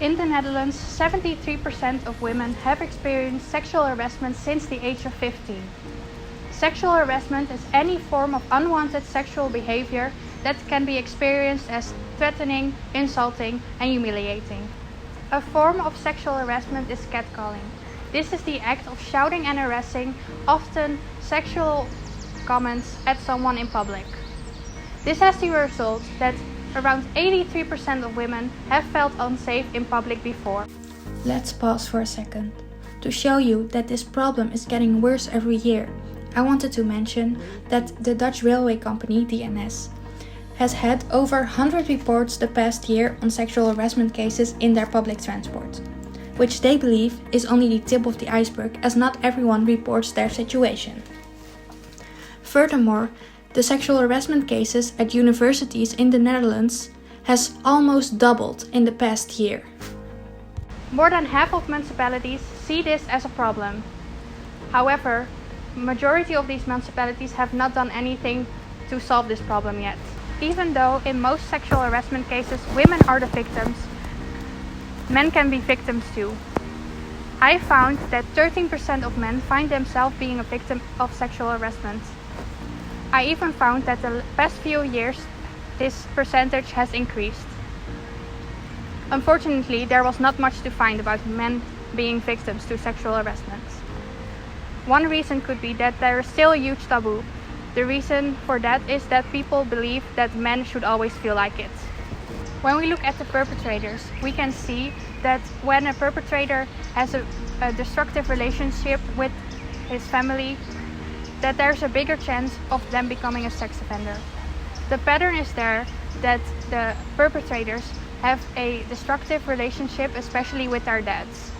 in the Netherlands, 73% of women have experienced sexual harassment since the age of 15. Sexual harassment is any form of unwanted sexual behavior that can be experienced as threatening, insulting, and humiliating. A form of sexual harassment is catcalling. This is the act of shouting and harassing, often sexual comments at someone in public. This has the result that around 83% of women have felt unsafe in public before. Let's pause for a second. To show you that this problem is getting worse every year, I wanted to mention that the Dutch railway company, the NS, has had over 100 reports the past year on sexual harassment cases in their public transport, which they believe is only the tip of the iceberg, as not everyone reports their situation. Furthermore, the sexual harassment cases at universities in the Netherlands has almost doubled in the past year. More than half of municipalities see this as a problem. However, majority of these municipalities have not done anything to solve this problem yet. Even though in most sexual harassment cases women are the victims, men can be victims too. I found that 13% of men find themselves being a victim of sexual harassment. I even found that the past few years this percentage has increased. Unfortunately, there was not much to find about men being victims to sexual harassment. One reason could be that there is still a huge taboo. The reason for that is that people believe that men should always feel like it. When we look at the perpetrators, we can see that when a perpetrator has a destructive relationship with his family, that there's a bigger chance of them becoming a sex offender. The pattern is there that the perpetrators have a destructive relationship, especially with their dads.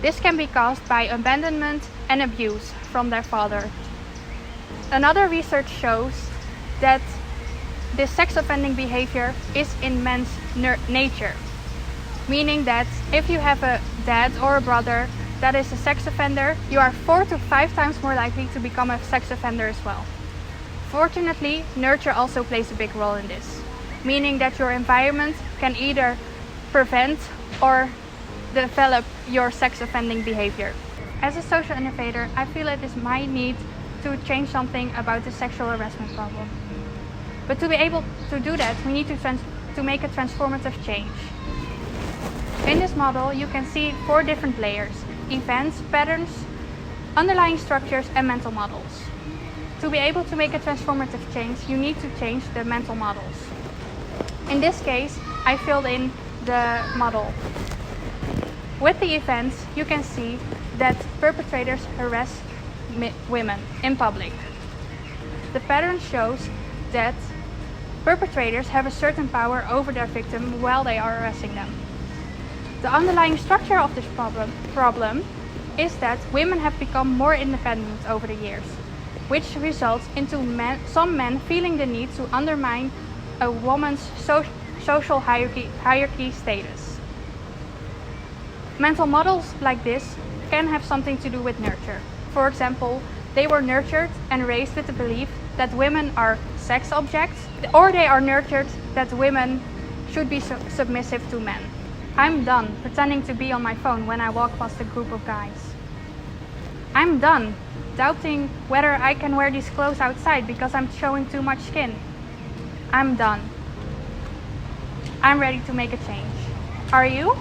This can be caused by abandonment and abuse from their father. Another research shows that this sex offending behavior is in men's nature, meaning that if you have a dad or a brother that is a sex offender, you are 4 to 5 times more likely to become a sex offender as well. Fortunately, nurture also plays a big role in this, meaning that your environment can either prevent or develop your sex offending behavior. As a social innovator, I feel it is my need to change something about the sexual harassment problem. But to be able to do that, we need to make a transformative change. In this model, you can see 4 different layers: events, patterns, underlying structures, and mental models. To be able to make a transformative change, you need to change the mental models. In this case, I filled in the model. With the events, you can see that perpetrators harass women in public. The pattern shows that perpetrators have a certain power over their victim while they are harassing them. The underlying structure of this problem is that women have become more independent over the years, which results into some men feeling the need to undermine a woman's social hierarchy status. Mental models like this can have something to do with nurture. For example, they were nurtured and raised with the belief that women are sex objects, or they are nurtured that women should be submissive to men. I'm done pretending to be on my phone when I walk past a group of guys. I'm done doubting whether I can wear these clothes outside because I'm showing too much skin. I'm done. I'm ready to make a change. Are you?